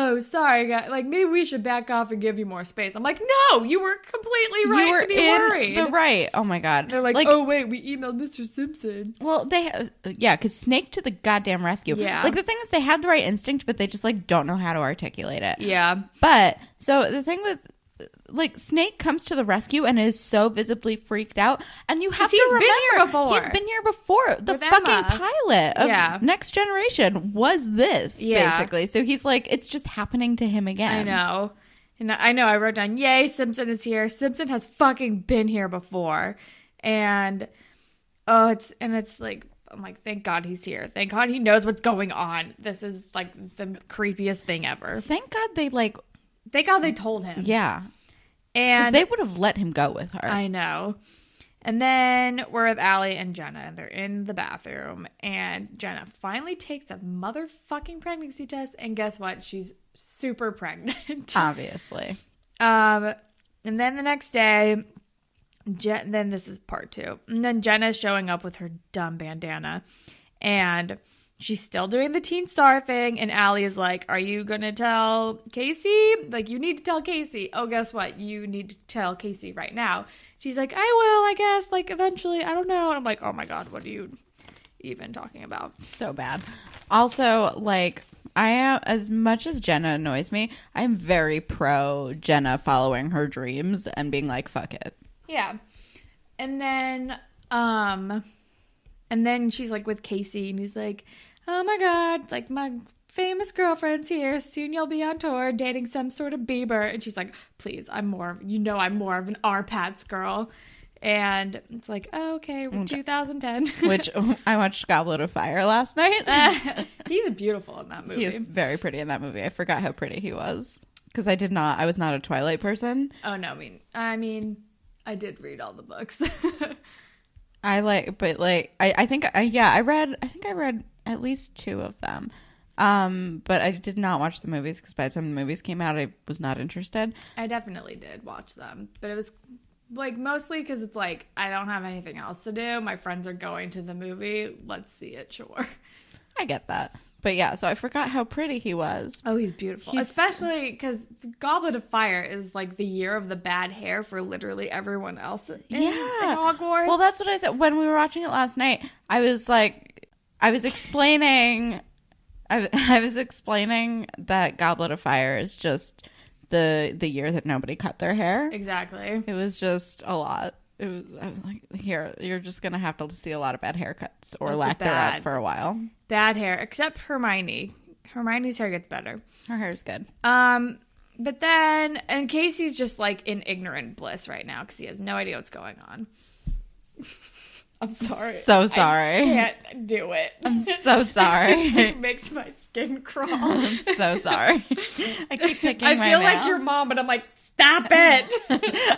oh, sorry, guys. Like, maybe we should back off and give you more space. I'm like, no, you were completely right to be worried. Right. Oh, my God. They're like, oh, wait, we emailed Mr. Simpson. Well, because Snake to the goddamn rescue. Yeah. Like, the thing is, they have the right instinct, but they just, like, don't know how to articulate it. Yeah. But, so, the thing with, like, Snake comes to the rescue and is so visibly freaked out. And you have to remember, he's been here before. The fucking pilot of Next Generation was this, basically. So he's like, it's just happening to him again. I know. And I wrote down, yay, Simpson is here. Simpson has fucking been here before. And, it's like, I'm like, thank God he's here. Thank God he knows what's going on. This is, like, the creepiest thing ever. Thank God they told him. Yeah. And they would have let him go with her. I know. And then we're with Allie and Jenna, and they're in the bathroom. And Jenna finally takes a motherfucking pregnancy test. And guess what? She's super pregnant. Obviously. And then the next day, then this is part 2. And then Jenna's showing up with her dumb bandana. And she's still doing the teen star thing, and Allie is like, are you going to tell Casey? Like, you need to tell Casey. Oh, guess what? You need to tell Casey right now. She's like, I will, I guess, like, eventually. I don't know. And I'm like, oh, my God, what are you even talking about? So bad. Also, like, I am, as much as Jenna annoys me, I'm very pro Jenna following her dreams and being like, fuck it. Yeah. And then she's, like, with Casey, and he's like, oh, my God, like, my famous girlfriend's here. Soon you'll be on tour dating some sort of Bieber. And she's like, please, I'm more of an R-Pats girl. And it's like, oh, okay, 2010. Which, I watched Goblet of Fire last night. He's beautiful in that movie. He is very pretty in that movie. I forgot how pretty he was. Because I was not a Twilight person. Oh, no, I mean, I did read all the books. I read at least 2 of them. But I did not watch the movies because by the time the movies came out, I was not interested. I definitely did watch them, but it was like mostly because it's like I don't have anything else to do. My friends are going to the movie. Let's see it, sure. I get that. But yeah, so I forgot how pretty he was. Oh, he's beautiful. Especially because Goblet of Fire is like the year of the bad hair for literally everyone else in Hogwarts. Well, that's what I said. When we were watching it last night, I was explaining that Goblet of Fire is just the year that nobody cut their hair. Exactly. It was just a lot. I was like, here, you're just going to have to see a lot of bad haircuts or lack thereof for a while. Bad hair, except Hermione. Hermione's hair gets better. Her hair's good. But then, and Casey's just like in ignorant bliss right now because he has no idea what's going on. I'm sorry. So sorry. I can't do it. I'm so sorry. It makes my skin crawl. I'm so sorry. I keep picking my nails. I feel like your mom, but I'm like, stop it.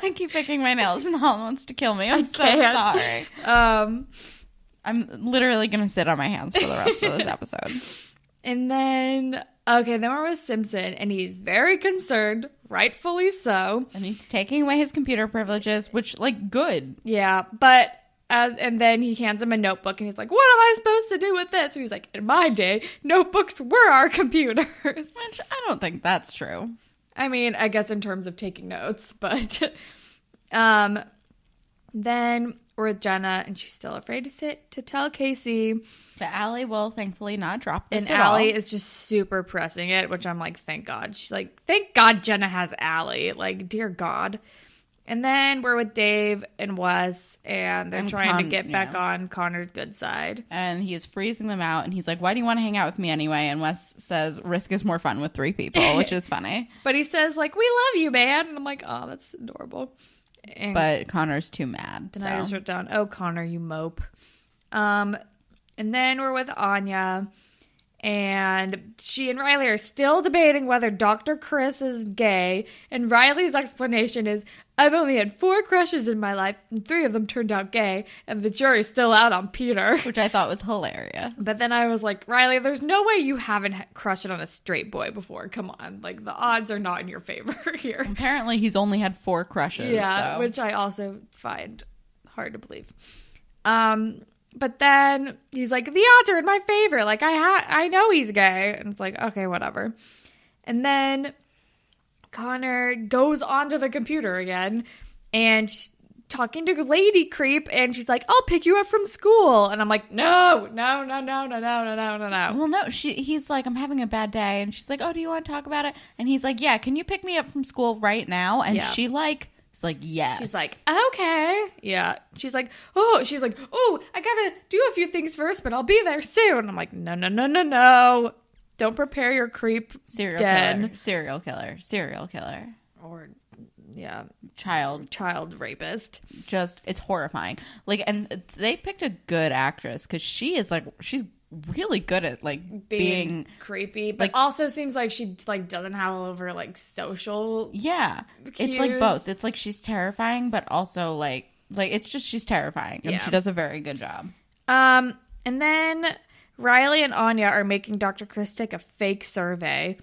I keep picking my nails and Holland wants to kill me. I'm so sorry. I'm literally going to sit on my hands for the rest of this episode. And then, then we're with Simpson, and he's very concerned, rightfully so. And he's taking away his computer privileges, which, like, good. Yeah, but... and then he hands him a notebook and he's like, what am I supposed to do with this? And he's like, in my day, notebooks were our computers. Which I don't think that's true. I mean, I guess in terms of taking notes, but then we're with Jenna and she's still afraid to tell Casey. But Allie will thankfully not drop this and Allie is just super pressing it, which I'm like, thank God. She's like, thank God Jenna has Allie. Like, dear God. And then we're with Dave and Wes, and they're trying to get back on Connor's good side. And he is freezing them out, and he's like, why do you want to hang out with me anyway? And Wes says, risk is more fun with 3 people, which is funny. But he says, like, we love you, man. And I'm like, oh, that's adorable. But Connor's too mad. And I just wrote down, oh, Connor, you mope. And then we're with Anya. And she and Riley are still debating whether Dr. Chris is gay. And Riley's explanation is, I've only had 4 crushes in my life, and 3 of them turned out gay. And the jury's still out on Peter. Which I thought was hilarious. But then I was like, Riley, there's no way you haven't crushed on a straight boy before. Come on. Like, the odds are not in your favor here. Apparently, he's only had 4 crushes. Yeah, which I also find hard to believe. But then he's like, the odds are in my favor. Like, I know he's gay. And it's like, okay, whatever. And then Connor goes onto the computer again and talking to Lady Creep, and she's like, I'll pick you up from school. And I'm like, no. Well, no, he's like, I'm having a bad day. And she's like, oh, do you want to talk about it? And he's like, yeah, can you pick me up from school right now? And she like, it's like, yes. She's like, okay. Yeah. She's like, oh, I gotta do a few things first, but I'll be there soon. I'm like, no. Don't prepare your creep serial killer. Or yeah, child rapist. Just, it's horrifying. Like, and they picked a good actress because she's really good at like being creepy, but like, also seems like she like doesn't have all of her like social cues. It's like both. It's like she's terrifying, but also like it's just she's terrifying, and she does a very good job. And then Riley and Anya are making Dr. Chris take a fake survey,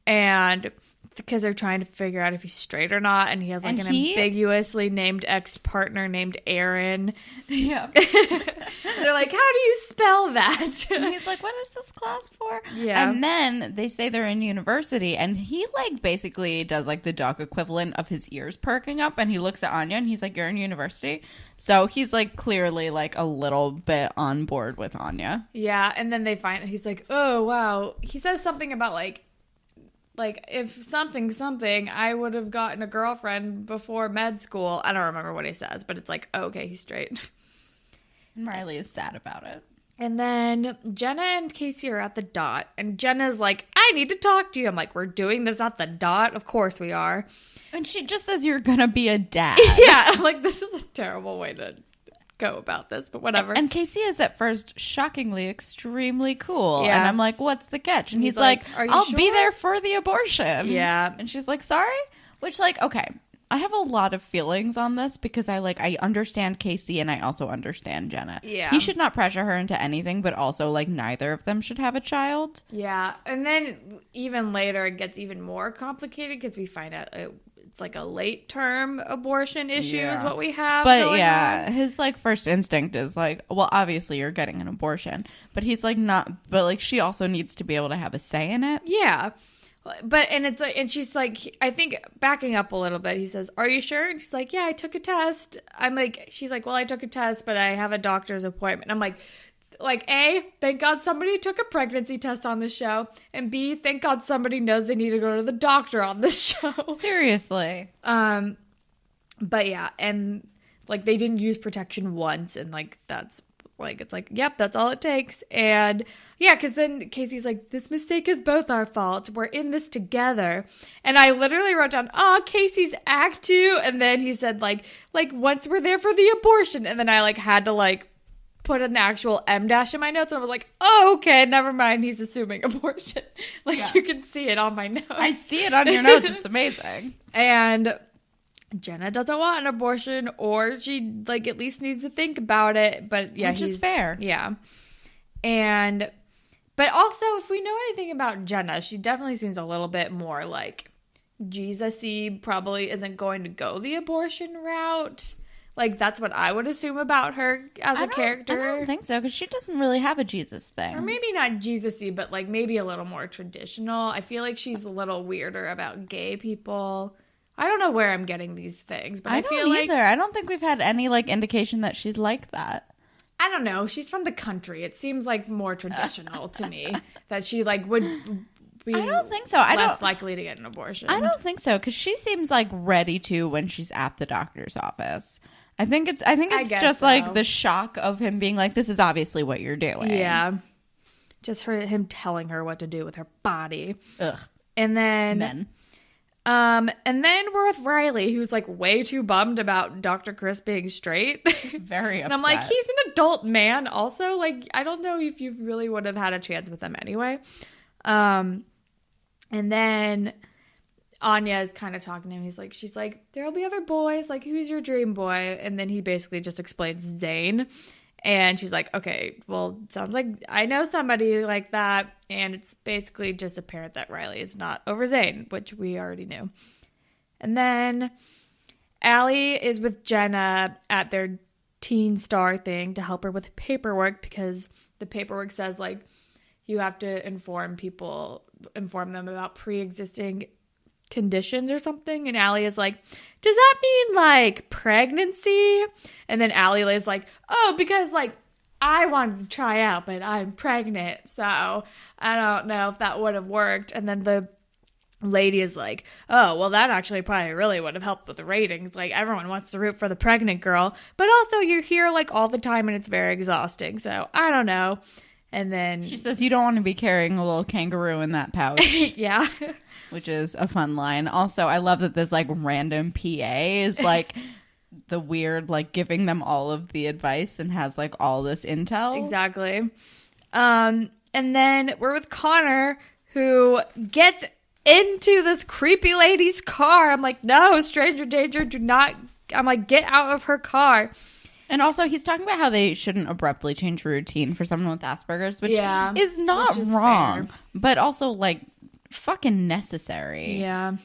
and because they're trying to figure out if he's straight or not, and he has like an ambiguously named ex-partner named Aaron. Yeah. They're like, how do you spell that? And he's like, what is this class for? Yeah. And then they say they're in university, and he like basically does like the dog equivalent of his ears perking up, and he looks at Anya and he's like, you're in university? So he's like clearly like a little bit on board with Anya. Yeah. And then they find he's like, oh wow. He says something about like if something, I would have gotten a girlfriend before med school. I don't remember what he says, but it's like, oh, okay, he's straight. And Riley is sad about it. And then Jenna and Casey are at the Dot, and Jenna's like, I need to talk to you. I'm like, we're doing this at the Dot? Of course we are. And she just says you're going to be a dad. Yeah, I'm like, this is a terrible way to go about this, but whatever. And Casey is at first shockingly extremely cool. Yeah. And I'm like, what's the catch? And he's like, I'll be there for the abortion. Yeah. And she's like, sorry? Which, like, okay, I have a lot of feelings on this because I understand Casey and I also understand Jenna. Yeah. He should not pressure her into anything, but also, like, neither of them should have a child. Yeah. And then even later it gets even more complicated because we find out it's like a late term abortion issue is what we have. But going on. His like first instinct is like, well, obviously you're getting an abortion, but he's like not, but like she also needs to be able to have a say in it. Yeah. But, and it's like, and she's like, I think backing up a little bit, he says, are you sure? And she's like, yeah, I took a test. I'm like, she's like, well, I took a test, but I have a doctor's appointment. I'm like, A, thank God somebody took a pregnancy test on this show. And B, thank God somebody knows they need to go to the doctor on this show. Seriously. But yeah, and like they didn't use protection once, and like that's like, it's like, yep, that's all it takes. And yeah, because then Casey's like, this mistake is both our fault. We're in this together. And I literally wrote down, Casey's act 2. And then he said like once we're there for the abortion. And then I like had to like put an actual M dash in my notes, and I was like, oh, okay, never mind, he's assuming abortion. You can see it on my notes. I see it on your notes. It's amazing. And Jenna doesn't want an abortion, or she like at least needs to think about it, but yeah, which is fair. Yeah. And but also, if we know anything about Jenna, she definitely seems a little bit more like Jesus-y, probably isn't going to go the abortion route. Like, that's what I would assume about her as a character. I don't think so, because she doesn't really have a Jesus thing. Or maybe not Jesus-y, but, like, maybe a little more traditional. I feel like she's a little weirder about gay people. I don't know where I'm getting these things, but I feel don't either. I don't think we've had any, like, indication that she's like that. I don't know. She's from the country. It seems, like, more traditional to me that she, like, would be I don't think so. less likely to get an abortion. I don't think so, because she seems, like, ready to when she's at the doctor's office. I think it's just like the shock of him being like, this is obviously what you're doing. Yeah. Just him telling her what to do with her body. Ugh. And then we're with Riley, who's like way too bummed about Dr. Chris being straight. He's very upset. And I'm like, he's an adult man also. Like, I don't know if you really would have had a chance with him anyway. And then Anya is kind of talking to him. She's like, there'll be other boys. Like, who's your dream boy? And then he basically just explains Zane. And she's like, okay, well, sounds like I know somebody like that. And it's basically just apparent that Riley is not over Zane, which we already knew. And then Allie is with Jenna at their Teen Star thing to help her with paperwork, because the paperwork says, like, you have to inform them about pre-existing conditions or something. And Allie is like, does that mean like pregnancy? And then Allie is like, oh, because like I wanted to try out, but I'm pregnant, so I don't know if that would have worked. And then the lady is like, oh, well, that actually probably really would have helped with the ratings. Like, everyone wants to root for the pregnant girl, but also you're here like all the time and it's very exhausting, so I don't know. And then she says, you don't want to be carrying a little kangaroo in that pouch. Yeah. Which is a fun line. Also, I love that this like random PA is like the weird, like giving them all of the advice and has like all this intel. Exactly. And then we're with Connor, who gets into this creepy lady's car. I'm like, no, stranger danger, do not. I'm like, get out of her car. And also, he's talking about how they shouldn't abruptly change routine for someone with Asperger's, which is not wrong, fair. But also, like, fucking necessary. Yeah.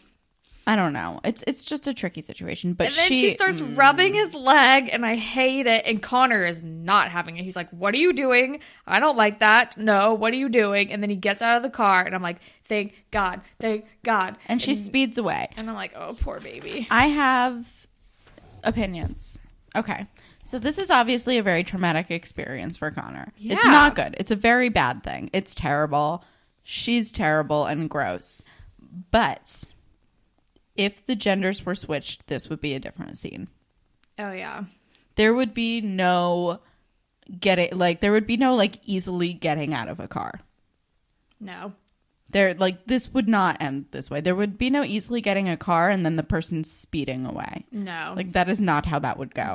I don't know. It's just a tricky situation. But and then she starts rubbing his leg, and I hate it. And Connor is not having it. He's like, what are you doing? I don't like that. No, what are you doing? And then he gets out of the car, and I'm like, thank God, thank God. And she speeds away. And I'm like, oh, poor baby. I have opinions. Okay. So this is obviously a very traumatic experience for Connor. Yeah. It's not good. It's a very bad thing. It's terrible. She's terrible and gross. But if the genders were switched, this would be a different scene. Oh, yeah. There would be no easily getting out of a car. No. This would not end this way. There would be no easily getting a car and then the person speeding away. No. Like, that is not how that would go.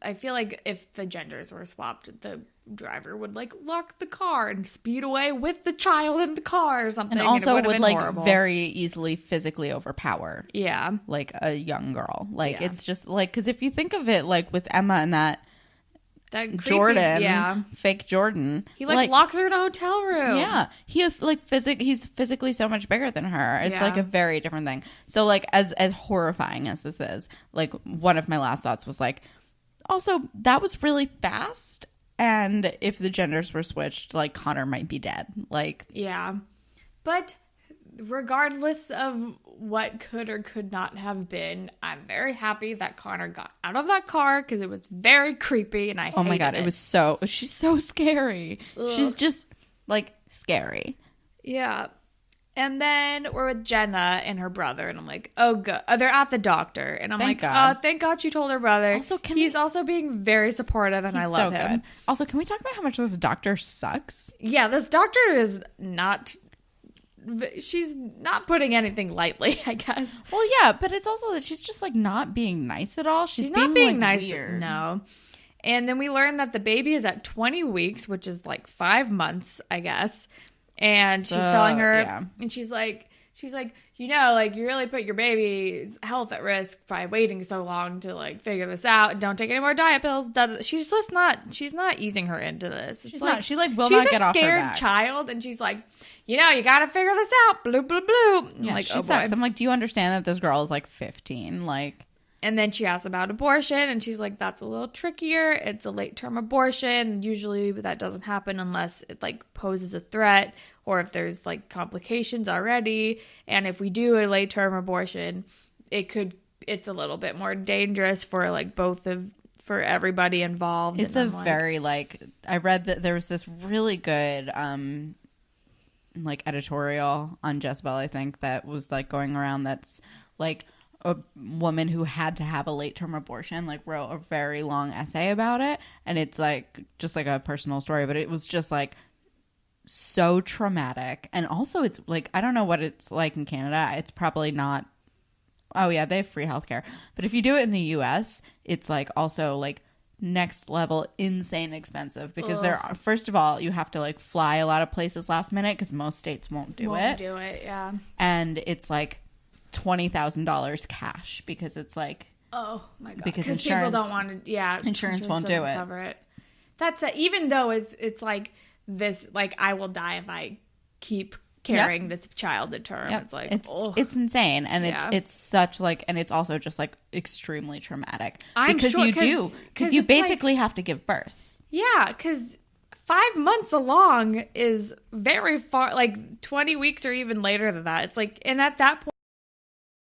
I feel like if the genders were swapped, the driver would, like, lock the car and speed away with the child in the car or something. And also would, like, horrible. Very easily physically overpower. Yeah. Like, a young girl. Like, it's just, like, because if you think of it, like, with Emma and that creepy, Jordan, fake Jordan. He like locks her in a hotel room. Yeah. He's physically so much bigger than her. It's like a very different thing. So like as horrifying as this is, like one of my last thoughts was like, also that was really fast. And if the genders were switched, like Connor might be dead. Like, yeah. But regardless of what could or could not have been, I'm very happy that Connor got out of that car because it was very creepy and I hated it. Oh my God, she's so scary. Ugh. She's just like scary. Yeah. And then we're with Jenna and her brother and I'm like, oh good. They're at the doctor and I'm thank God she told her brother. Also, he's also being very supportive and I love him. Good. Also, can we talk about how much this doctor sucks? Yeah, this doctor is not... She's not putting anything lightly, I guess. Well, yeah, but it's also that she's just like not being nice at all. She's not being like, nice. Weird. No. And then we learn that the baby is at 20 weeks, which is like 5 months, I guess. And she's telling her, and she's like, you know, like you really put your baby's health at risk by waiting so long to like figure this out and don't take any more diet pills. She's just she's not easing her into this. She's not will not get off her back. She's a scared child and she's like, you know, you got to figure this out. Blue, blue, blue. Yeah, like, she sucks. I'm like, do you understand that this girl is like 15? Like, and then she asks about abortion and she's like, that's a little trickier. It's a late term abortion. Usually that doesn't happen unless it like poses a threat or if there's like complications already. And if we do a late term abortion, it's a little bit more dangerous for like for everybody involved. It's a very like, I read that there was this really good, like editorial on Jezebel, I think, that was like going around that's like a woman who had to have a late term abortion like wrote a very long essay about it, and it's like just like a personal story, but it was just like so traumatic. And also it's like, I don't know what it's like in Canada. It's probably not, oh yeah, they have free healthcare, but if you do it in the US, it's like also like next level insane expensive because first of all, you have to like fly a lot of places last minute because most states won't do it. Yeah. And it's like $20,000 cash because it's like, oh my God, because insurance, people don't want to, insurance won't do it. Cover it. That's even though it's like this, like I will die if I keep carrying this child to term. It's like it's insane, and it's such like, and it's also just like extremely traumatic because you basically have to give birth. Yeah, because 5 months along is very far, like 20 weeks or even later than that. It's like, and at that point,